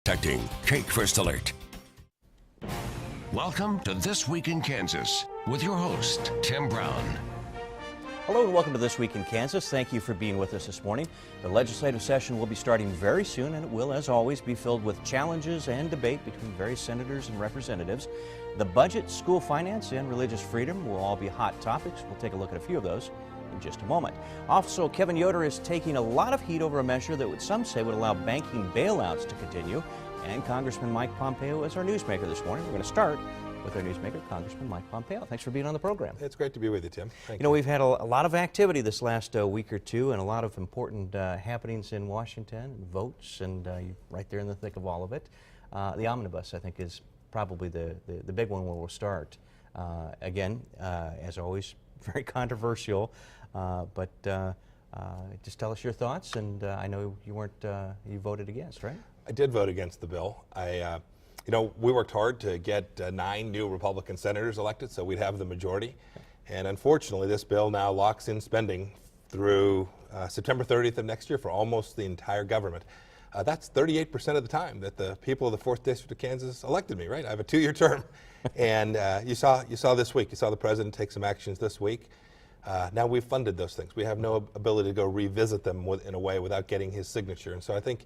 Protecting Cake First Alert. Welcome to This Week in Kansas with your host, Tim Brown. Hello and welcome to This Week in Kansas. Thank you for being with us this morning. The legislative session will be starting very soon, and it will, as always, be filled with challenges and debate between various senators and representatives. The budget, school finance, and religious freedom will all be hot topics. We'll take a look at a few of those in just a moment. Also, Kevin Yoder is taking a lot of heat over a measure that some say would allow banking bailouts to continue. And Congressman Mike Pompeo is our newsmaker this morning. We're going to start with our newsmaker, Congressman Mike Pompeo. Thanks for being on the program. It's great to be with you, Tim. Thank you. You know, we've had a lot of activity this last week or two, and a lot of important happenings in Washington, and votes, and you're right there in the thick of all of it. The omnibus, I think, is probably the big one where we'll start. Again, as always, very controversial, but just tell us your thoughts. And I know you voted against, right? I did vote against the bill. We worked hard to get 9 new Republican senators elected, so we'd have the majority. And unfortunately, this bill now locks in spending through September 30th of next year for almost the entire government. That's 38% of the time that the people of the 4th District of Kansas elected me, right? I have a 2-year term. And you saw this week, you saw the president take some actions this week. Now we've funded those things. We have no ability to go revisit them in a way without getting his signature. And so I think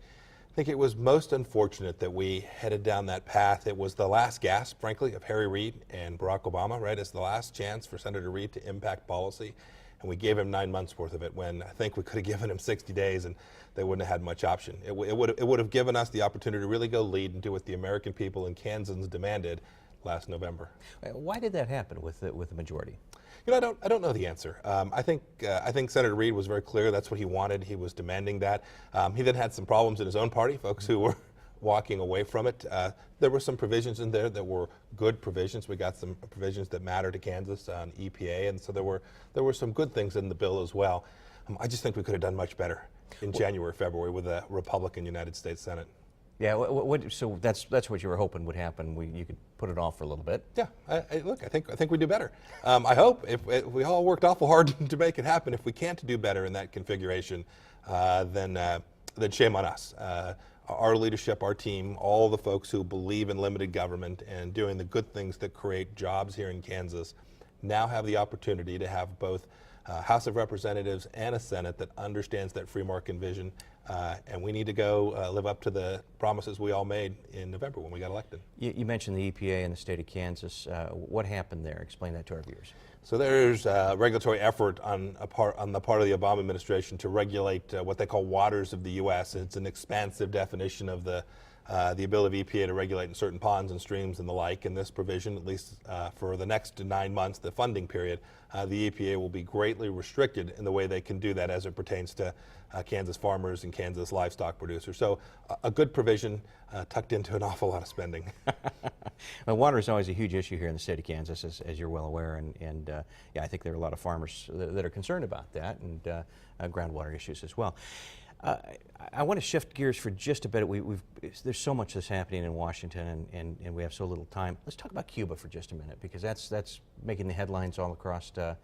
it was most unfortunate that we headed down that path. It was the last gasp, frankly, of Harry Reid and Barack Obama, right? It's the last chance for Senator Reid to impact policy. And we gave him 9 months worth of it when I think we could have given him 60 days and they wouldn't have had much option. It would have given us the opportunity to really go lead and do what the American people and Kansans demanded last November. Why did that happen with the majority? You know, I don't know the answer. I think Senator Reid was very clear that's what he wanted. He was demanding that. He then had some problems in his own party, folks who were walking away from it. There were some provisions in there that were good provisions. We got some provisions that matter to Kansas on EPA, and so there were some good things in the bill as well. I just think we could have done much better in January, February with a Republican United States Senate. Yeah, so that's what you were hoping would happen. You could put it off for a little bit. Yeah, look, I think we do better. I hope if we all worked awful hard to make it happen. If we can't do better in that configuration, then shame on us. Our leadership, our team, all the folks who believe in limited government and doing the good things that create jobs here in Kansas, now have the opportunity to have both House of Representatives and a Senate that understands that free market vision. And we need to go live up to the promises we all made in November when we got elected. You mentioned the EPA in the state of Kansas. What happened there? Explain that to our viewers. So there's a regulatory effort on the part of the Obama administration to regulate what they call waters of the U.S. It's an expansive definition of the ability of EPA to regulate in certain ponds and streams and the like. And this provision, at least for the next 9 months, the funding period, the EPA will be greatly restricted in the way they can do that as it pertains to Kansas farmers and Kansas livestock producers. So a good provision tucked into an awful lot of spending. Well, water is always a huge issue here in the state of Kansas, as you're well aware, and yeah, I think there are a lot of farmers that are concerned about that, and groundwater issues as well. I want to shift gears for just a bit. There's so much that's happening in Washington, and we have so little time. Let's talk about Cuba for just a minute, because that's making the headlines all across the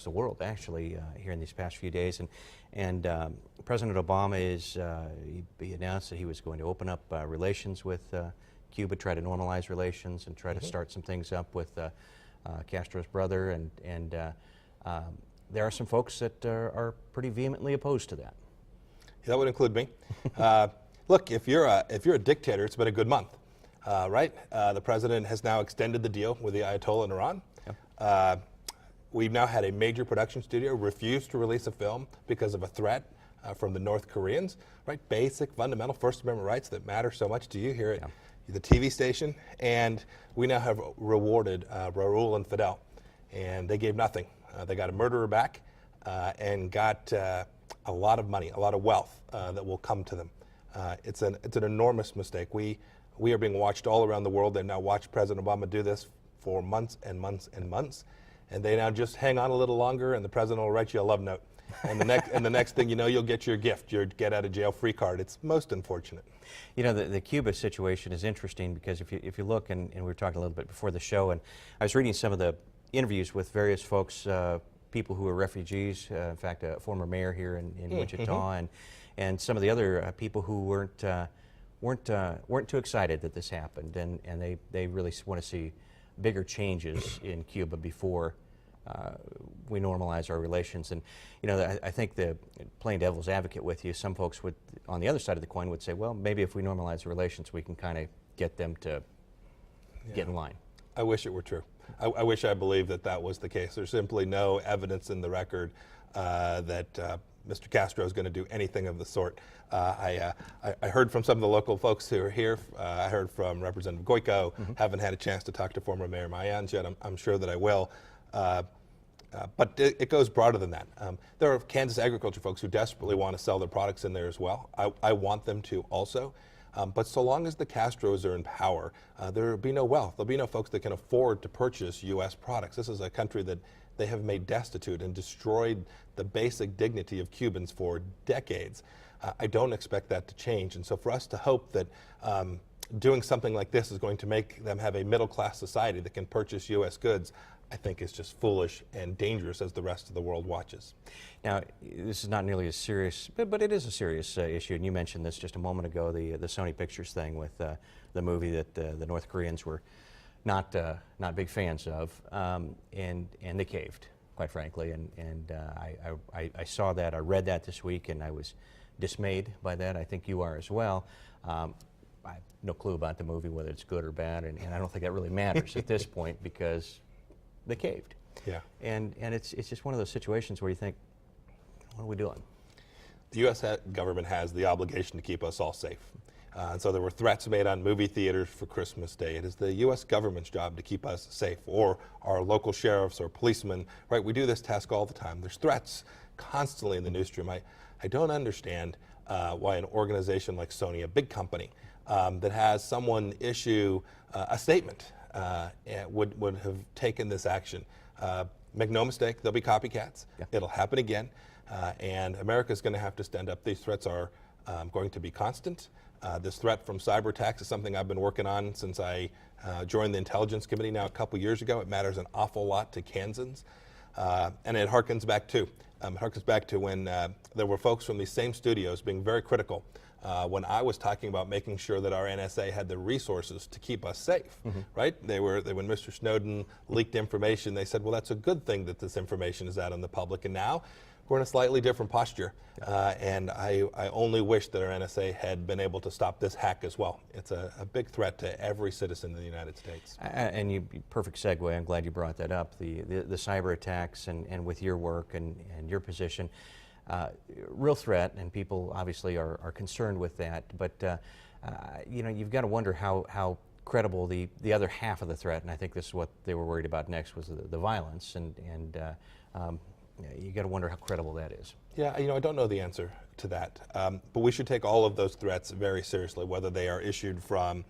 world, actually, here in these past few days. And President Obama he announced that he was going to open up relations with Cuba, try to normalize relations, and try to start some things up with Castro's brother. And there are some folks that are pretty vehemently opposed to that. That would include me. Look, if you're a dictator, it's been a good month, right? The president has now extended the deal with the Ayatollah in Iran. Yep. We've now had a major production studio refuse to release a film because of a threat from the North Koreans, right? Basic, fundamental First Amendment rights that matter so much to you here at the TV station. And we now have rewarded Raul and Fidel, and they gave nothing. They got a murderer back and got a lot of money, a lot of wealth that will come to them. It's an enormous mistake. We are being watched all around the world. They've now watched President Obama do this for months and months and months. And they now just hang on a little longer, and the president will write you a love note. And the next thing you know, you'll get your gift, your get out of jail free card. It's most unfortunate. You know, the Cuba situation is interesting because if you look, and we were talking a little bit before the show, and I was reading some of the interviews with various folks, people who are refugees, in fact, a former mayor here in Wichita, and some of the other people who weren't weren't too excited that this happened, and they really want to see bigger changes in Cuba before we normalize our relations. And I think the playing devil's advocate with you, some folks would, on the other side of the coin, would say, well, maybe if we normalize the relations, we can kind of get them to get in line. I wish it were true. I wish I believed that that was the case. There's simply no evidence in the record that Mr. Castro is going to do anything of the sort. I heard from some of the local folks who are here. I heard from Representative Goyko. Haven't had a chance to talk to former Mayor Mayans yet. I'm sure that I will. But it goes broader than that. There are Kansas agriculture folks who desperately want to sell their products in there as well. I want them to also. But so long as the Castros are in power, there will be no wealth. There'll be no folks that can afford to purchase U.S. products. This is a country that they have made destitute and destroyed the basic dignity of Cubans for decades. I don't expect that to change. And so for us to hope that doing something like this is going to make them have a middle-class society that can purchase U.S. goods, I think is just foolish and dangerous as the rest of the world watches. Now, this is not nearly as serious, but it is a serious issue, and you mentioned this just a moment ago, the Sony Pictures thing with the movie that the North Koreans were not big fans of, and they caved, quite frankly, and I saw that, I read that this week, and I was dismayed by that. I think you are as well. I have no clue about the movie, whether it's good or bad, and I don't think that really matters at this point, because they caved. Yeah. And it's just one of those situations where you think, what are we doing? The U.S. government has the obligation to keep us all safe. And so there were threats made on movie theaters for Christmas Day. It is the U.S. government's job to keep us safe, or our local sheriffs or policemen, right? We do this task all the time. There's threats constantly in the newsroom. I don't understand why an organization like Sony, a big company, that has someone issue a statement would have taken this action. Make no mistake, there'll be copycats. Yeah. It'll happen again, and America's going to have to stand up. These threats are going to be constant. This threat from cyber attacks is something I've been working on since I joined the Intelligence Committee now a couple years ago. It matters an awful lot to Kansans, and it harkens back to when there were folks from these same studios being very critical when I was talking about making sure that our NSA had the resources to keep us safe, right? When Mr. Snowden leaked information, they said, well, that's a good thing that this information is out in the public, and now we're in a slightly different posture, and I only wish that our NSA had been able to stop this hack as well. It's a big threat to every citizen in the United States. And perfect segue, I'm glad you brought that up, the cyber attacks, and with your work and your position. Real threat, and people obviously are concerned with that, but you've got to wonder how credible the other half of the threat, and I think this is what they were worried about next, was the violence, and you got to wonder how credible that is. Yeah, I don't know the answer to that, but we should take all of those threats very seriously, whether they are issued from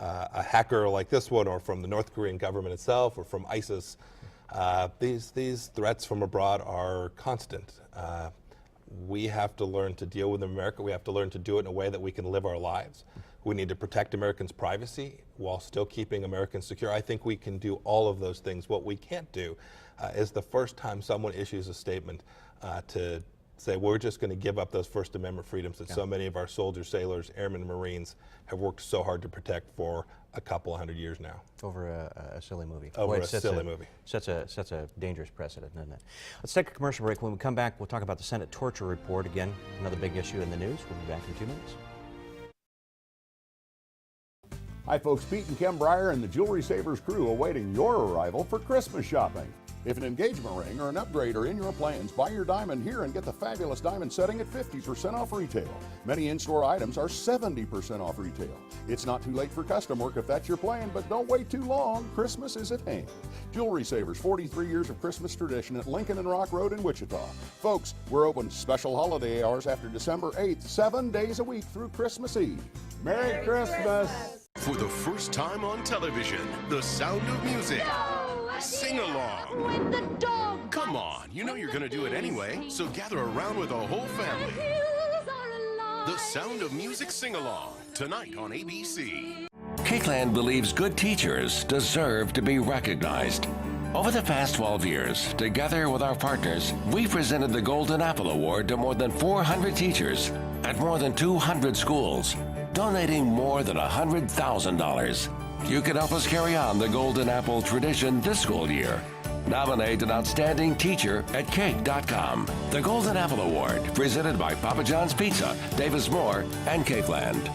a hacker like this one, or from the North Korean government itself, or from ISIS. These threats from abroad are constant. We have to learn to deal with them in America. We have to learn to do it in a way that we can live our lives. We need to protect Americans' privacy while still keeping Americans secure. I think we can do all of those things. What we can't do is the first time someone issues a statement to say, we're just going to give up those First Amendment freedoms that so many of our soldiers, sailors, airmen, and Marines have worked so hard to protect for a couple hundred years now. Over a silly movie. Over a silly movie. Sets a dangerous precedent, doesn't it? Let's take a commercial break. When we come back, we'll talk about the Senate torture report. Again, another big issue in the news. We'll be back in 2 minutes. Hi folks, Pete and Kim Breyer and the Jewelry Savers crew awaiting your arrival for Christmas shopping. If an engagement ring or an upgrade are in your plans, buy your diamond here and get the fabulous diamond setting at 50% off retail. Many in-store items are 70% off retail. It's not too late for custom work if that's your plan, but don't wait too long. Christmas is at hand. Jewelry Savers, 43 years of Christmas tradition at Lincoln and Rock Road in Wichita. Folks, we're open special holiday hours after December 8th, 7 days a week through Christmas Eve. Merry Christmas! For the first time on television, The Sound of Music. Sing along. When the dog Come on, you know you're going to do it anyway, so gather around with the whole family. The Sound of Music Sing Along, tonight on ABC. Cakeland believes good teachers deserve to be recognized. Over the past 12 years, together with our partners, we presented the Golden Apple Award to more than 400 teachers at more than 200 schools. donating more than $100,000. You can help us carry on the Golden Apple tradition this school year. Nominate an outstanding teacher at cake.com. The Golden Apple Award, presented by Papa John's Pizza, Davis Moore, and Cakeland.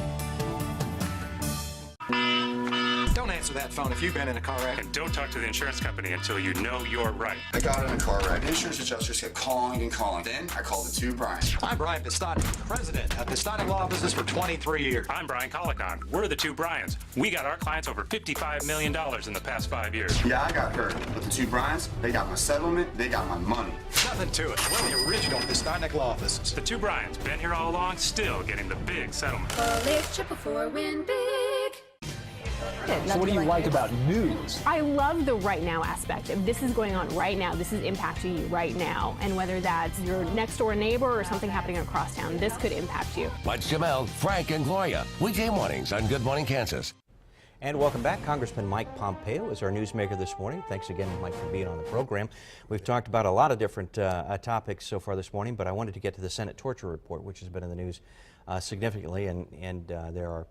Don't answer that phone if you've been in a car wreck. And don't talk to the insurance company until you know you're right. I got in a car wreck. Insurance adjusters kept calling and calling. Then I called the two Bryans. I'm Brian Pistani, president of Pistani Law Business for 23 years. I'm Brian Collicon. We're the two Bryans. We got our clients over $55 million in the past 5 years. Yeah, I got hurt. But the two Bryans, they got my settlement, they got my money. Nothing to it. We're the original Pistani Law Business. The two Bryans, been here all along, still getting the big settlement. Live triple for win big. So what do you like about news? I love the right now aspect. If this is going on right now, this is impacting you right now. And whether that's your next door neighbor or something happening across town, this could impact you. Watch Jamel, Frank, and Gloria weekday mornings on Good Morning Kansas. And welcome back. Congressman Mike Pompeo is our newsmaker this morning. Thanks again, Mike, for being on the program. We've talked about a lot of different topics so far this morning, but I wanted to get to the Senate torture report, which has been in the news significantly, and there are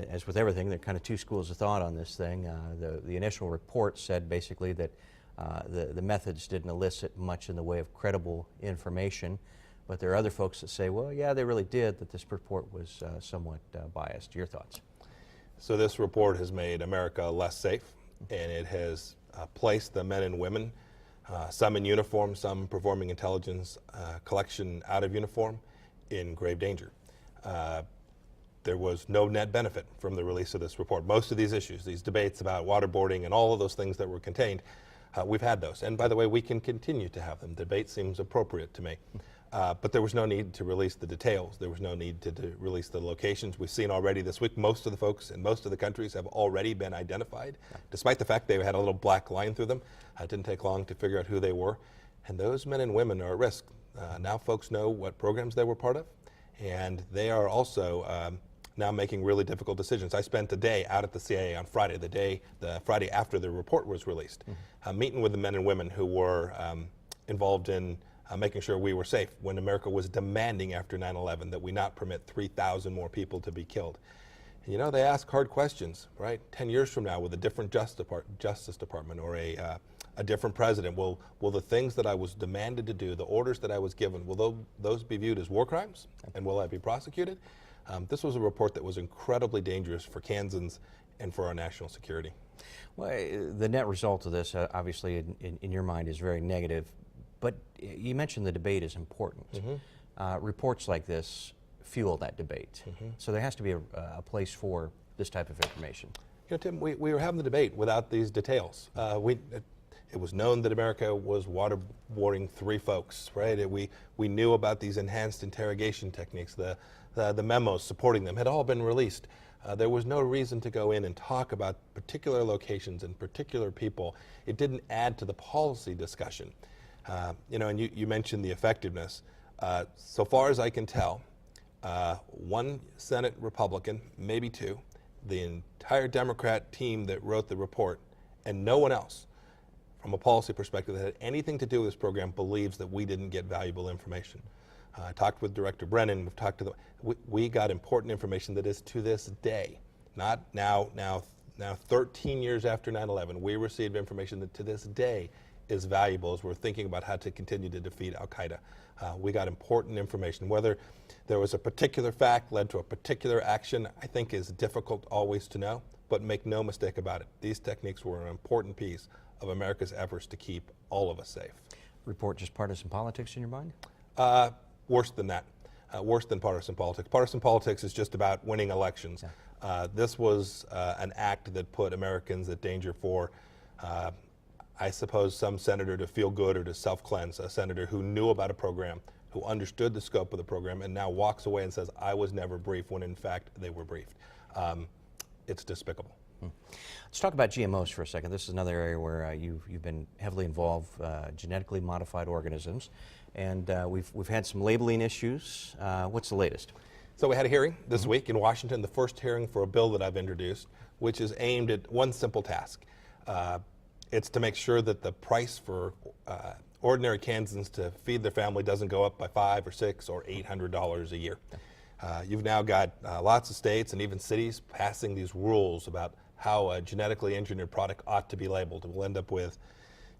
as with everything, there are kind of two schools of thought on this thing. The initial report said basically that the methods didn't elicit much in the way of credible information, but there are other folks that say, well, yeah, they really did, that this report was somewhat biased. Your thoughts? So this report has made America less safe, and it has placed the men and women, some in uniform, some performing intelligence collection out of uniform, in grave danger. There was no net benefit from the release of this report. Most of these issues, these debates about waterboarding and all of those things that were contained, we've had those. And by the way, we can continue to have them. Debate seems appropriate to me. But there was no need to release the details. There was no need to release the locations. We've seen already this week, most of the folks in most of the countries have already been identified, despite the fact they had a little black line through them. It didn't take long to figure out who they were. And those men and women are at risk. Now folks know what programs they were part of, and they are also now making really difficult decisions. I spent a day out at the CIA on Friday, the Friday after the report was released, meeting with the men and women who were involved in making sure we were safe when America was demanding after 9/11 that we not permit 3,000 more people to be killed. And, you know, they ask hard questions, right? 10 years from now with a different Justice Department or a different president, will the things that I was demanded to do, the orders that I was given, will those be viewed as war crimes? And will I be prosecuted? This was a report that was incredibly dangerous for Kansans and for our national security. Well, the net result of this, obviously, in your mind, is very negative. But you mentioned the debate is important. Reports like this fuel that debate. So there has to be a place for this type of information. You know, Tim, we were having the debate without these details. It was known that America was waterboarding 3 folks, right? We knew about these enhanced interrogation techniques. The memos supporting them had all been released. There was no reason to go in and talk about particular locations and particular people. It didn't add to the policy discussion. You know, and you mentioned the effectiveness. So far as I can tell, 1 Senate Republican, maybe 2, the entire Democrat team that wrote the report, and no one else from a policy perspective that had anything to do with this program believes that we didn't get valuable information. I talked with Director Brennan. We've talked to we got important information that is to this day, not now 13 years after 9/11, we received information that to this day is valuable as we're thinking about how to continue to defeat Al-Qaeda. We got important information. Whether there was a particular fact led to a particular action, I think is difficult always to know, but make no mistake about it. These techniques were an important piece of America's efforts to keep all of us safe. Report just partisan politics in your mind? Worse than that. Worse than partisan politics. Partisan politics is just about winning elections. Yeah. This was an act that put Americans at danger for I suppose some senator to feel good or to self-cleanse, a senator who knew about a program, who understood the scope of the program, and now walks away and says, I was never briefed, when in fact they were briefed. It's despicable. Let's talk about GMOs for a second. This is another area where you've been heavily involved, genetically modified organisms, and we've had some labeling issues. What's the latest? So we had a hearing this week in Washington, the first hearing for a bill that I've introduced, which is aimed at one simple task. It's to make sure that the price for ordinary Kansans to feed their family doesn't go up by $500 or $600 or $800 a year. You've now got lots of states and even cities passing these rules about how a genetically engineered product ought to be labeled. We'll end up with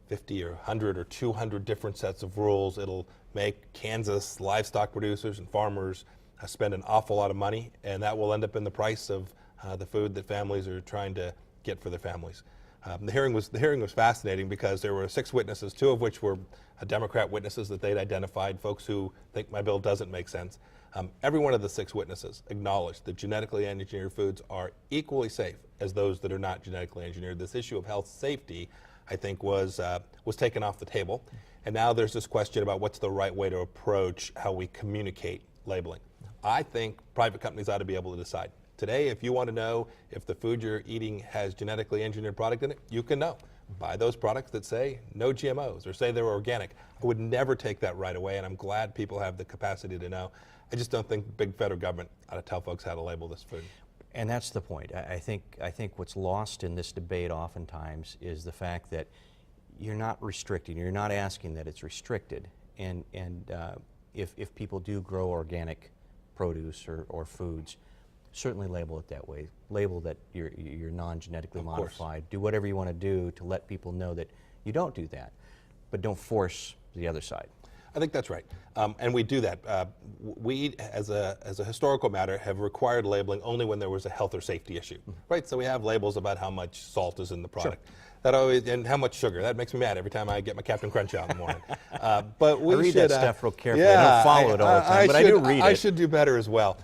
50 or 100 or 200 different sets of rules. It'll make Kansas livestock producers and farmers spend an awful lot of money, and that will end up in the price of the food that families are trying to get for their families. The hearing was fascinating because there were 6 witnesses, 2 of which were Democrat witnesses that they'd identified, folks who think my bill doesn't make sense. Every one of the 6 witnesses acknowledged that genetically engineered foods are equally safe as those that are not genetically engineered. This issue of health safety, I think, was taken off the table. And now there's this question about what's the right way to approach how we communicate labeling. I think private companies ought to be able to decide. Today, if you want to know if the food you're eating has genetically engineered product in it, you can know. Buy those products that say no GMOs or say they're organic. I would never take that right away, and I'm glad people have the capacity to know. I just don't think big federal government ought to tell folks how to label this food. And that's the point. I think what's lost in this debate oftentimes is the fact that you're not restricting, you're not asking that it's restricted. And if people do grow organic produce or foods, certainly label it that way. Label that you're non-genetically modified. Do whatever you want to do to let people know that you don't do that, but don't force the other side. I think that's right, and we do that. We, as a historical matter, have required labeling only when there was a health or safety issue, right? So we have labels about how much salt is in the product. Sure. That always, and how much sugar. That makes me mad every time I get my Captain Crunch out in the morning. But we I read should, that stuff real carefully. I don't follow it all the time, but I do read it. I should do better as well.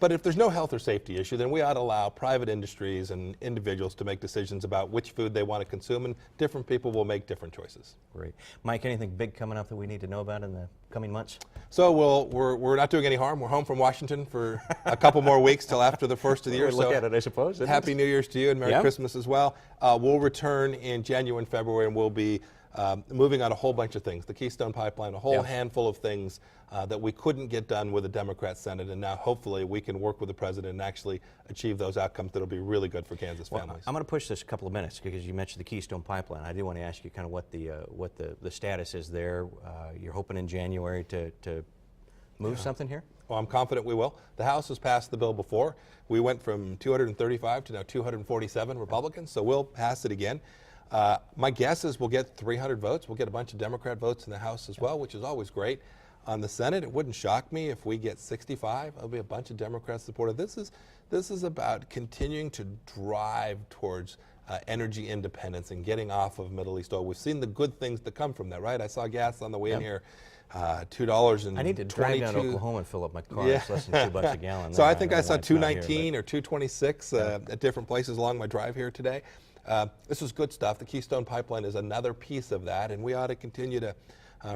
But if there's no health or safety issue, then we ought to allow private industries and individuals to make decisions about which food they want to consume, and different people will make different choices. Great. Mike, anything big coming up that we need to know about in the coming months? So we're not doing any harm. We're home from Washington for a couple more weeks till after the first of the year. Look at it, I suppose. Happy New Year's to you and Merry Christmas as well. We'll return in January and February, and we'll be moving on a whole bunch of things. The Keystone Pipeline, a whole handful of things that we couldn't get done with the Democrat Senate, and now hopefully we can work with the president and actually achieve those outcomes that'll be really good for Kansas families. I'm going to push this a couple of minutes because you mentioned the Keystone Pipeline. I do want to ask you kind of what the status is there. You're hoping in January to move something here? Well, I'm confident we will. The House has passed the bill before. We went from 235 to now 247 Republicans, so we'll pass it again. My guess is we'll get 300 votes. We'll get a bunch of Democrat votes in the House as well, which is always great. On the Senate, it wouldn't shock me if we get 65. There'll be a bunch of Democrats supported. This is about continuing to drive towards energy independence and getting off of Middle East oil. We've seen the good things that come from that, right? I saw gas on the way in here. $2.22. I need to drive down to Oklahoma and fill up my car. It's less than $2 a gallon. So I think I saw $2.19 or $2.26 at different places along my drive here today. This is good stuff. The Keystone Pipeline is another piece of that, and we ought to continue to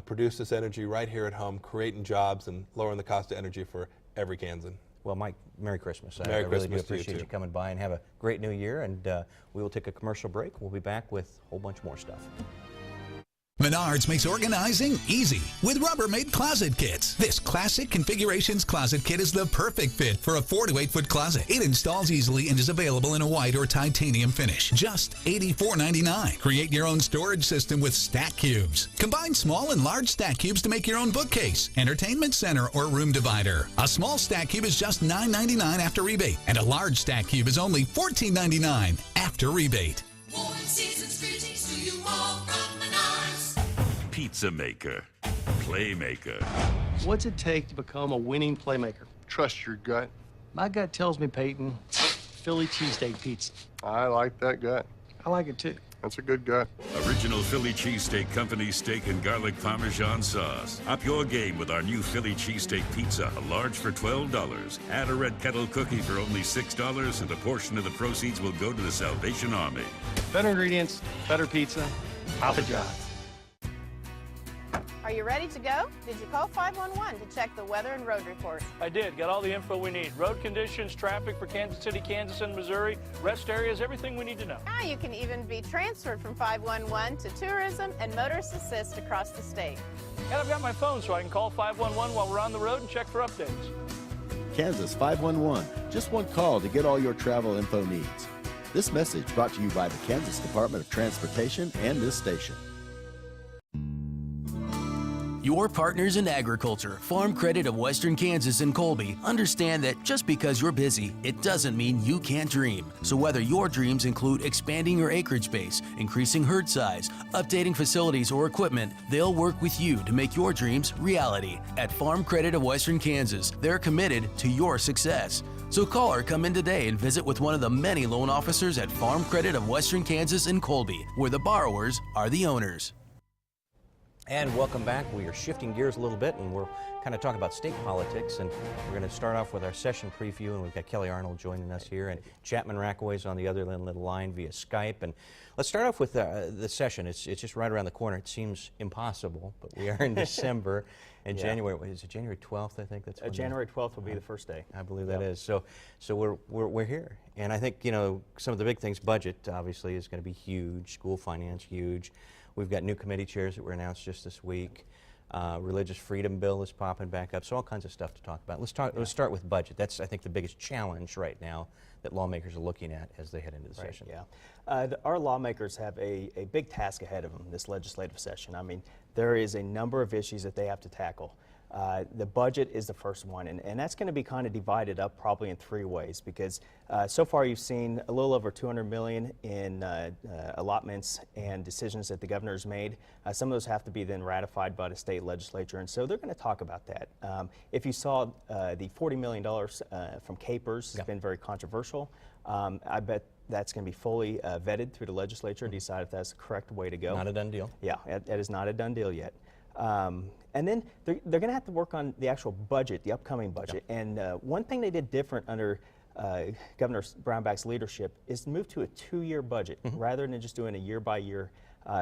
produce this energy right here at home, creating jobs and lowering the cost of energy for every Kansan. Well, Mike, Merry Christmas. Merry I really do appreciate you coming by, and have a great new year. And we will take a commercial break. We'll be back with a whole bunch more stuff. Menards makes organizing easy with Rubbermaid closet kits. This classic configurations closet kit is the perfect fit for a 4 to 8 foot closet. It installs easily and is available in a white or titanium finish. Just $84.99. Create your own storage system with stack cubes. Combine small and large stack cubes to make your own bookcase, entertainment center, or room divider. A small stack cube is just $9.99 after rebate, and a large stack cube is only $14.99 after rebate. Warm season's greetings to you all from Menards. Pizza maker, playmaker. What's it take to become a winning playmaker? Trust your gut. My gut tells me, Peyton, Philly cheesesteak pizza. I like that gut. I like it too. That's a good gut. Original Philly Cheesesteak Company steak and garlic Parmesan sauce. Up your game with our new Philly Cheesesteak Pizza, a large for $12. Add a red kettle cookie for only $6, and a portion of the proceeds will go to the Salvation Army. Better ingredients, better pizza, Papa John's. Are you ready to go? Did you call 511 to check the weather and road report? I did. Got all the info we need. Road conditions, traffic for Kansas City, Kansas, and Missouri, rest areas, everything we need to know. Now you can even be transferred from 511 to tourism and motorist assist across the state. And I've got my phone so I can call 511 while we're on the road and check for updates. Kansas 511. Just one call to get all your travel info needs. This message brought to you by the Kansas Department of Transportation and this station. Your partners in agriculture, Farm Credit of Western Kansas and Colby, understand that just because you're busy, it doesn't mean you can't dream. So whether your dreams include expanding your acreage base, increasing herd size, updating facilities or equipment, they'll work with you to make your dreams reality. At Farm Credit of Western Kansas, they're committed to your success. So call or come in today and visit with one of the many loan officers at Farm Credit of Western Kansas and Colby, where the borrowers are the owners. And welcome back. We are shifting gears a little bit, and we're kind of talking about state politics, and we're going to start off with our session preview, and we've got Kelly Arnold joining us here, and Chapman Rackaway's on the other end of the line via Skype. And let's start off with the session. It's just right around the corner. It seems impossible, but we are in December, and January, is it January 12th, I think? That's January 12th will be the first day. I believe that is. So we're here. And I think, you know, some of the big things, budget obviously is going to be huge, school finance huge. We've got new committee chairs that were announced just this week. Religious freedom bill is popping back up. So all kinds of stuff to talk about. Let's start with budget. That's, I think, the biggest challenge right now that lawmakers are looking at as they head into the session. Yeah. Our lawmakers have a big task ahead of them this legislative session. I mean, there is a number of issues that they have to tackle. The budget is the first one, and that's going to be kind of divided up probably in three ways, because so far you've seen a little over $200 million in allotments and decisions that the governor's made. Some of those have to be then ratified by the state legislature, and so they're going to talk about that. If you saw the $40 million from Capers, it's been very controversial. I bet that's going to be fully vetted through the legislature to decide if that's the correct way to go. Not a done deal. Yeah, that is not a done deal yet. And then they're going to have to work on the actual budget, the upcoming budget. Yeah. And one thing they did different under Governor Brownback's leadership is to move to a 2-year budget rather than just doing a year by year.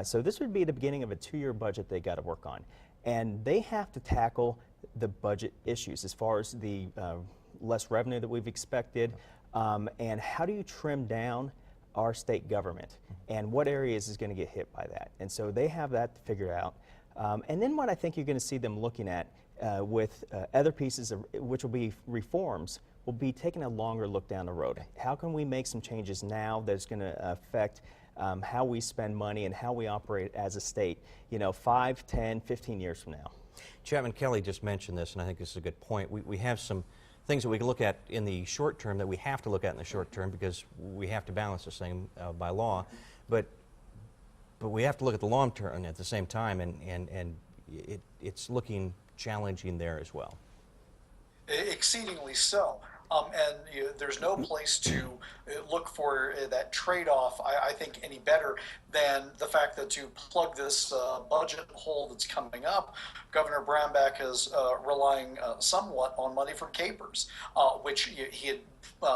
So this would be the beginning of a 2-year budget they got to work on. And they have to tackle the budget issues as far as the less revenue that we've expected, and how do you trim down our state government, and what areas is going to get hit by that. And so they have that figured out. And then what I think you're going to see them looking at with other pieces, which will be reforms, will be taking a longer look down the road. How can we make some changes now that's going to affect how we spend money and how we operate as a state, 5, 10, 15 years from now? Chapman, Kelly just mentioned this, and I think this is a good point. We have some things that we can look at in the short term that we have to look at in the short term because we have to balance this thing by law. But we have to look at the long term at the same time, and it's looking challenging there as well. Exceedingly so. And there's no place to look for that trade-off, I think, any better than the fact that to plug this budget hole that's coming up, Governor Brownback is relying somewhat on money from Capers, which he had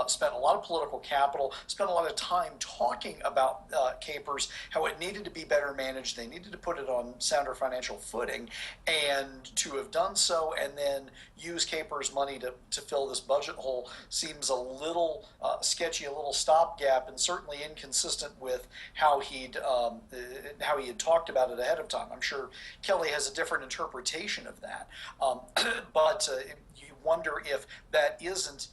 spent a lot of political capital, spent a lot of time talking about Capers, how it needed to be better managed, they needed to put it on sounder financial footing, and to have done so and then use Capers money to fill this budget hole seems a little sketchy, a little stopgap, and certainly inconsistent with how he had talked about it ahead of time. I'm sure Kelly has a different interpretation of that, but you wonder if that isn't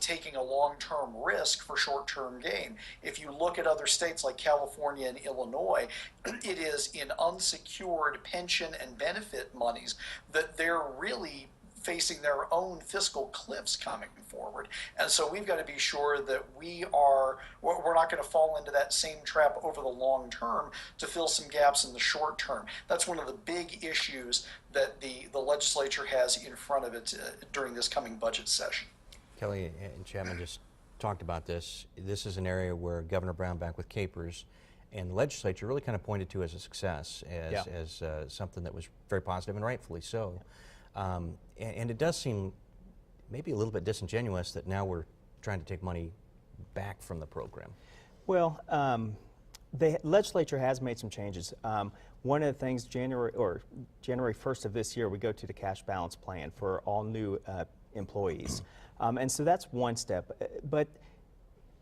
taking a long-term risk for short-term gain. If you look at other states like California and Illinois, it is in unsecured pension and benefit monies that they're really facing their own fiscal cliffs coming forward. And so we've got to be sure that we're not going to fall into that same trap over the long term to fill some gaps in the short term. That's one of the big issues that the legislature has in front of it during this coming budget session. Kelly and Chapman just talked about this. This is an area where Governor Brownback with Capers and the legislature really kind of pointed to as a success, as something that was very positive and rightfully so. And it does seem maybe a little bit disingenuous that now we're trying to take money back from the program. Well, the legislature has made some changes. One of the things, January 1st of this year, we go to the cash balance plan for all new employees. And so that's one step. But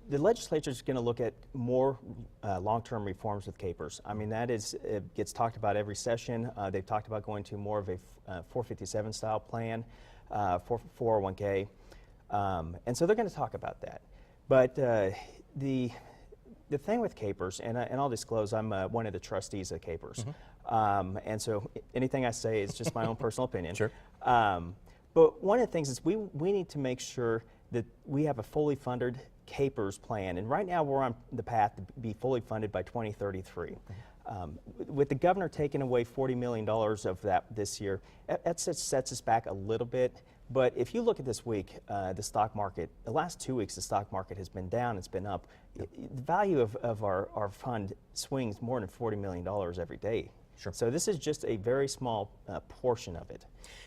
the legislature is going to look at more long-term reforms with Capers. I mean, that gets talked about every session. They've talked about going to more of a 457 style plan for 401k. And so they're going to talk about that. But the thing with Capers, and I'll disclose, I'm one of the trustees of Capers. And so anything I say is just my own personal opinion. Sure. But one of the things is we need to make sure that we have a fully funded Capers plan. And right now we're on the path to be fully funded by 2033. With the governor taking away $40 million of that this year, that sets us back a little bit. But if you look at this week, the stock market, the last 2 weeks, the stock market has been down, it's been up. The value of our fund swings more than $40 million every day. Sure. So this is just a very small portion of it.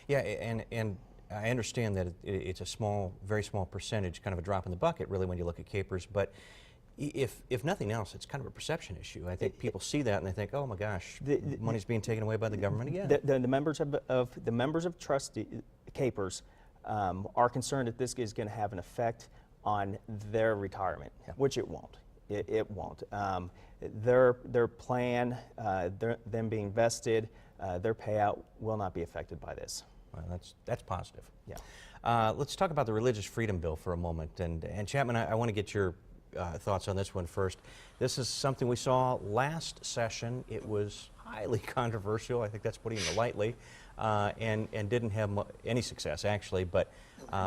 Yeah, and I understand that it's a small, very small percentage, kind of a drop in the bucket, really, when you look at Capers. But if nothing else, it's kind of a perception issue. I think people see that and they think, oh my gosh, money's being taken away by the government again. The members of trustee Capers are concerned that this is going to have an effect on their retirement, which it won't. It won't. Their plan, them being vested, their payout will not be affected by this. Well, that's positive. Yeah. Let's talk about the Religious Freedom Bill for a moment. And Chapman, I want to get your thoughts on this one first. This is something we saw last session. It was highly controversial. I think that's putting it lightly, and didn't have any success, actually. But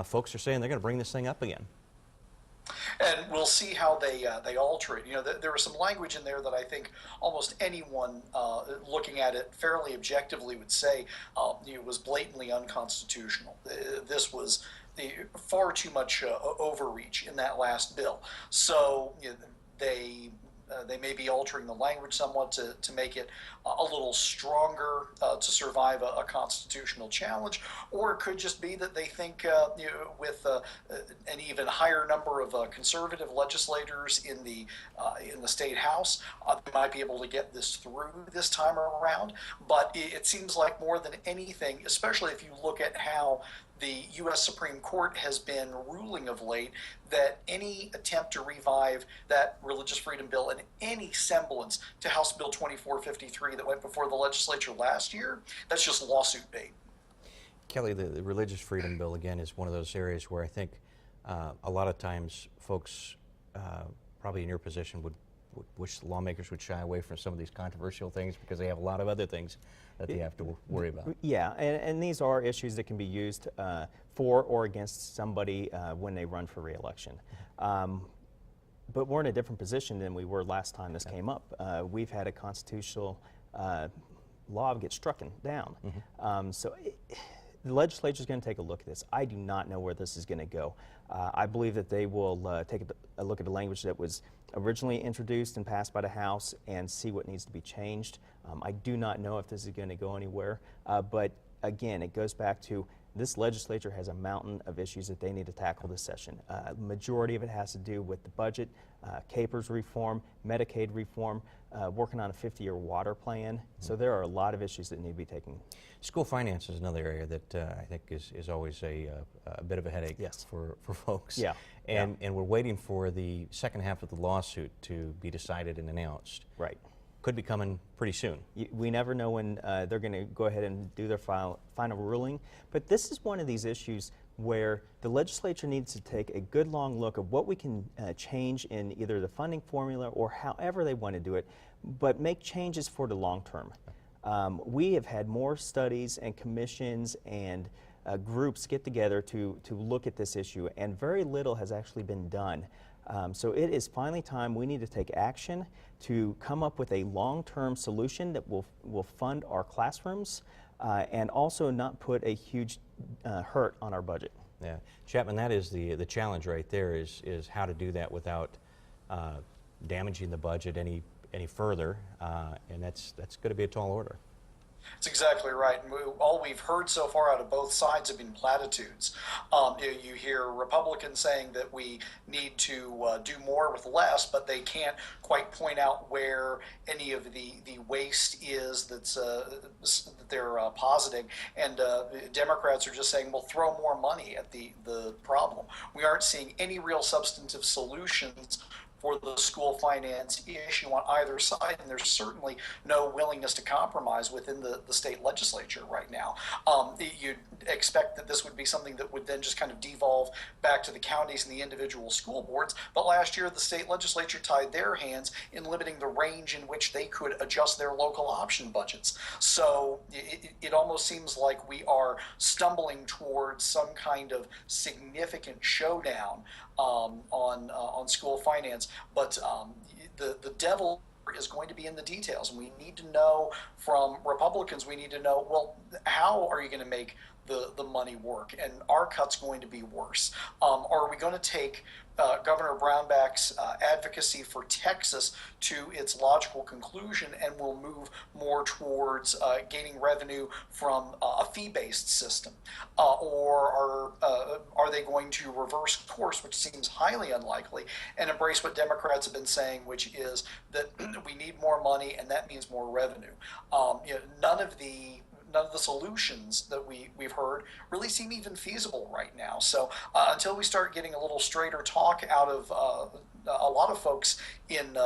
folks are saying they're going to bring this thing up again. And we'll see how they alter it. You know, there was some language in there that I think almost anyone looking at it fairly objectively would say was blatantly unconstitutional. This was far too much overreach in that last bill. So they may be altering the language somewhat to make it a little stronger to survive a constitutional challenge, or it could just be that they think with an even higher number of conservative legislators in the state house, they might be able to get this through this time around. But it seems like more than anything, especially if you look at how the U.S. Supreme Court has been ruling of late, that any attempt to revive that religious freedom bill and any semblance to House Bill 2453 that went before the legislature last year, that's just lawsuit bait. Kelly, the religious freedom bill, again, is one of those areas where I think a lot of times folks, probably in your position, would wish the lawmakers would shy away from some of these controversial things because they have a lot of other things that they have to worry about. Yeah, and these are issues that can be used for or against somebody when they run for re-election. But we're in a different position than we were last time this came up. We've had a constitutional law get struck down. So the legislature is going to take a look at this. I do not know where this is going to go. I believe that they will take a look at the language that was originally introduced and passed by the House and see what needs to be changed. I do not know if this is going to go anywhere, but again, it goes back to this legislature has a mountain of issues that they need to tackle this session. Majority of it has to do with the budget, Capers reform, Medicaid reform, working on a 50-year water plan. So there are a lot of issues that need to be taken. School finance is another area that I think is always a bit of a headache for folks. Yeah. And we're waiting for the second half of the lawsuit to be decided and announced. Right. Could be coming pretty soon. We never know when they're going to go ahead and do their final ruling, but this is one of these issues where the legislature needs to take a good long look at what we can change in either the funding formula or however they want to do it, but make changes for the long term. We have had more studies and commissions and groups get together to look at this issue, and very little has actually been done. So it is finally time. We need to take action to come up with a long-term solution that will fund our classrooms and also not put a huge hurt on our budget. Yeah, Chapman, that is the challenge right there is how to do that without damaging the budget any further, and that's going to be a tall order. That's exactly right. And all we've heard so far out of both sides have been platitudes. You hear Republicans saying that we need to do more with less, but they can't quite point out where any of the waste is that they're positing. And Democrats are just saying, well, throw more money at the problem. We aren't seeing any real substantive solutions for the school finance issue on either side, and there's certainly no willingness to compromise within the state legislature right now. You'd expect that this would be something that would then just kind of devolve back to the counties and the individual school boards, but last year the state legislature tied their hands in limiting the range in which they could adjust their local option budgets. So it almost seems like we are stumbling towards some kind of significant showdown on school finance, but the devil is going to be in the details, and we need to know from Republicans, we need to know, well, how are you going to make the money work, and are cuts going to be worse? Are we going to take Governor Brownback's advocacy for Texas to its logical conclusion, and we'll move more towards gaining revenue from a fee-based system? Or are they going to reverse course, which seems highly unlikely, and embrace what Democrats have been saying, which is that we need more money, and that means more revenue? None of the solutions that we've heard really seem even feasible right now. So until we start getting a little straighter talk out of a lot of folks in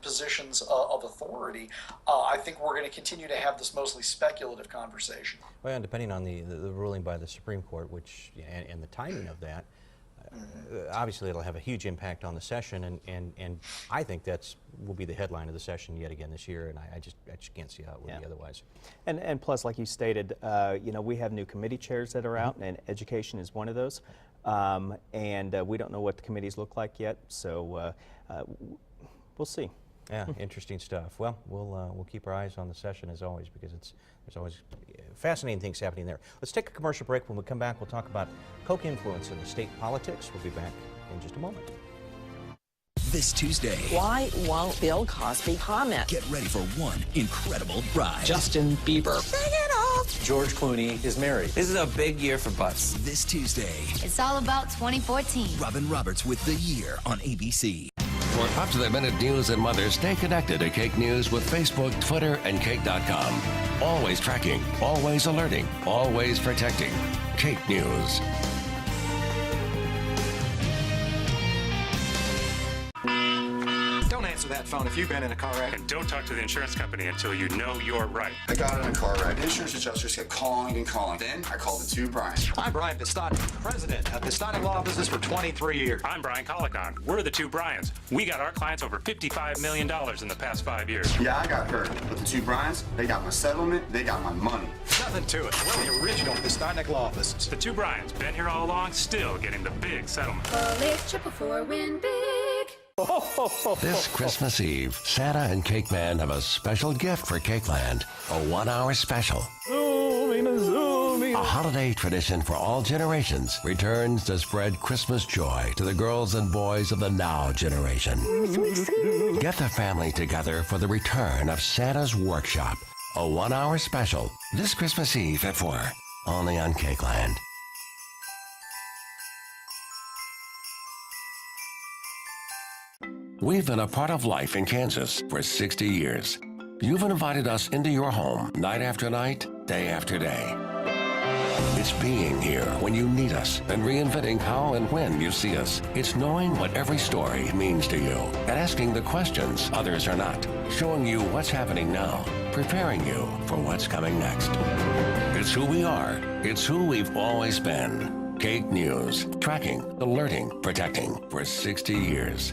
positions of authority, I think we're going to continue to have this mostly speculative conversation. Well, and depending on the ruling by the Supreme Court, which and the timing of that, obviously it'll have a huge impact on the session, and I think will be the headline of the session yet again this year, and I just can't see how it would be otherwise. And plus, like you stated, we have new committee chairs that are out, and education is one of those, and we don't know what the committees look like yet, so we'll see. Yeah, interesting stuff. Well, we'll keep our eyes on the session as always, because there's always fascinating things happening there. Let's take a commercial break. When we come back, we'll talk about Koch influence in the state politics. We'll be back in just a moment. This Tuesday, why won't Bill Cosby comment? Get ready for one incredible ride. Justin Bieber. Bring it on! George Clooney is married. This is a big year for butts. This Tuesday, It's all about 2014. Robin Roberts with The Year on ABC. For up-to-the-minute news and weather, stay connected to Cake News with Facebook, Twitter, and Cake.com. Always tracking, always alerting, always protecting. Cake News. Don't answer that phone if you've been in a car wreck. And don't talk to the insurance company until you know you're right. I got in a car wreck. Insurance adjusters kept calling and calling. Then I called the two Bryans. I'm Brian Pistani, president at the Pistani Law Business for 23 years. I'm Brian Collicon. We're the two Bryans. We got our clients over $55 million in the past 5 years. Yeah, I got hurt. But the two Bryans, they got my settlement, they got my money. Nothing to it. We're the original Pistani Law Business. The two Bryans, been here all along, still getting the big settlement. Call 844-WIN-BIG. This Christmas Eve, Santa and Cake Man have a special gift for Cakeland. A 1-hour special. A holiday tradition for all generations returns to spread Christmas joy to the girls and boys of the now generation. Get the family together for the return of Santa's Workshop. A 1-hour special this Christmas Eve at 4. Only on Cakeland. We've been a part of life in Kansas for 60 years. You've invited us into your home night after night, day after day. It's being here when you need us and reinventing how and when you see us. It's knowing what every story means to you and asking the questions others are not. Showing you what's happening now, preparing you for what's coming next. It's who we are. It's who we've always been. Cake News. Tracking, alerting, protecting for 60 years.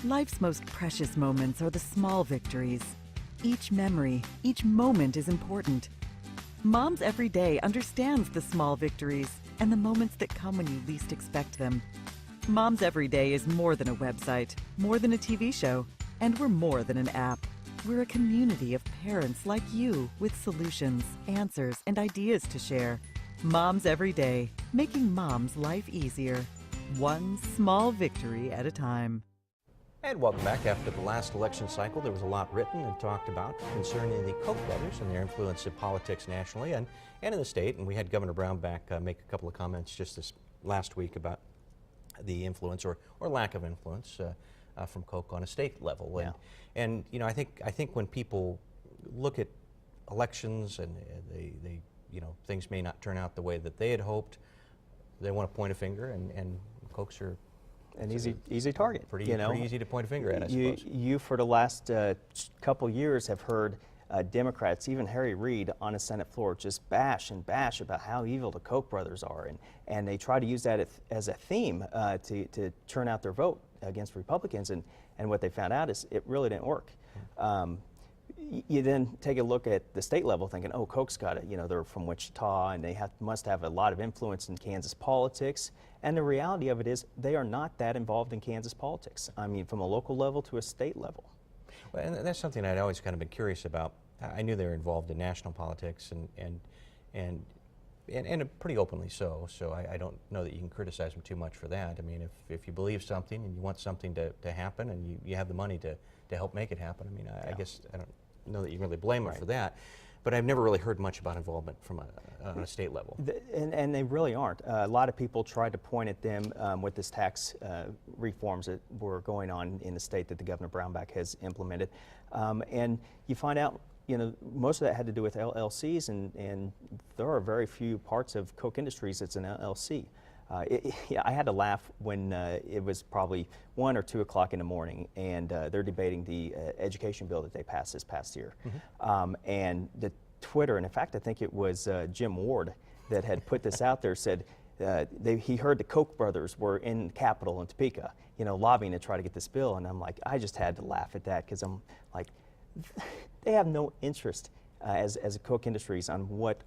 Life's most precious moments are the small victories. Each memory, each moment is important. Moms Every Day understands the small victories and the moments that come when you least expect them. Moms Every Day is more than a website, more than a TV show, and we're more than an app. We're a community of parents like you with solutions, answers, and ideas to share. Moms Every Day, making mom's life easier. One small victory at a time. And welcome back. After the last election cycle, there was a lot written and talked about concerning the Koch brothers and their influence in politics nationally and in the state. And we had Governor Brownback make a couple of comments just this last week about the influence or lack of influence from Koch on a state level. And you know, I think when people look at elections and they things may not turn out the way that they had hoped, they want to point a finger, and Kochs are an easy target. Pretty easy to point a finger at, I suppose. You for the last couple years have heard Democrats, even Harry Reid on the Senate floor, just bash about how evil the Koch brothers are, and they try to use that as a theme to turn out their vote against Republicans, and what they found out is it really didn't work. You then take a look at the state level thinking, oh, Koch's got it, they're from Wichita and they must have a lot of influence in Kansas politics. And the reality of it is they are not that involved in Kansas politics. I mean, from a local level to a state level. Well, and that's something I'd always kind of been curious about. I knew they were involved in national politics and pretty openly so. So I don't know that you can criticize them too much for that. I mean, if you believe something and you want something to happen and you have the money to help make it happen, I mean, I guess I don't know that you can really blame them for that. But I've never really heard much about involvement from on a state level. And they really aren't. A lot of people tried to point at them with this tax reforms that were going on in the state that the Governor Brownback has implemented. And you find out, most of that had to do with LLCs, and there are very few parts of Koch Industries that's an LLC. I had to laugh when it was probably 1 or 2 o'clock in the morning, and they're debating the education bill that they passed this past year. And the Twitter, and in fact, I think it was Jim Ward that had put this out there, said he heard the Koch brothers were in Capitol in Topeka, lobbying to try to get this bill. And I'm like, I just had to laugh at that because I'm like, they have no interest as a Koch Industries on what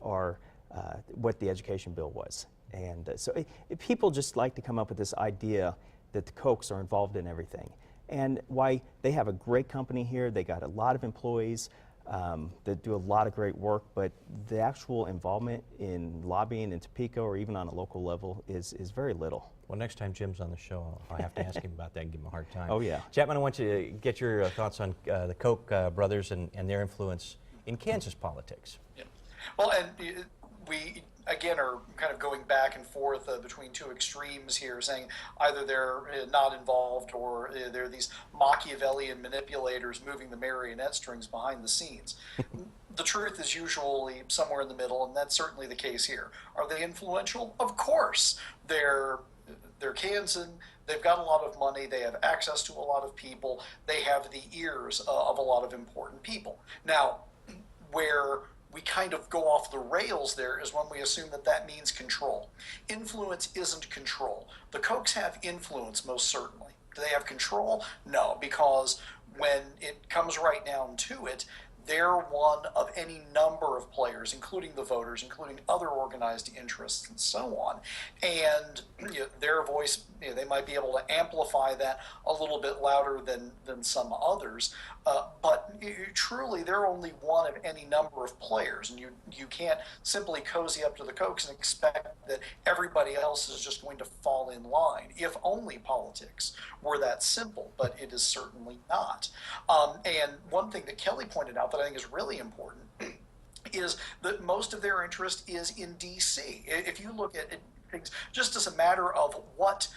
the education bill was. And so people just like to come up with this idea that the Kochs are involved in everything. And why they have a great company here, they got a lot of employees that do a lot of great work, but the actual involvement in lobbying in Topeka or even on a local level is very little. Well, next time Jim's on the show, I'll have to ask him about that and give him a hard time. Oh, yeah. Chapman, I want you to get your thoughts on the Koch brothers and their influence in Kansas politics. Yeah. Well, and we, again, are kind of going back and forth between two extremes here, saying either they're not involved or they're these Machiavellian manipulators moving the marionette strings behind the scenes. The truth is usually somewhere in the middle, and that's certainly the case here. Are they influential? Of course. They're Kansan. They've got a lot of money. They have access to a lot of people. They have the ears of a lot of important people. Now, where we kind of go off the rails there is when we assume that means control. Influence isn't control. The Kochs have influence, most certainly. Do they have control? No, because when it comes right down to it, they're one of any number of players, including the voters, including other organized interests, and so on. And their voice, they might be able to amplify that a little bit louder than some others. But truly, they're only one of any number of players, and you can't simply cozy up to the Kochs and expect that everybody else is just going to fall in line. If only politics were that simple, but it is certainly not. And one thing that Kelly pointed out that I think is really important is that most of their interest is in D.C. If you look at it just as a matter of what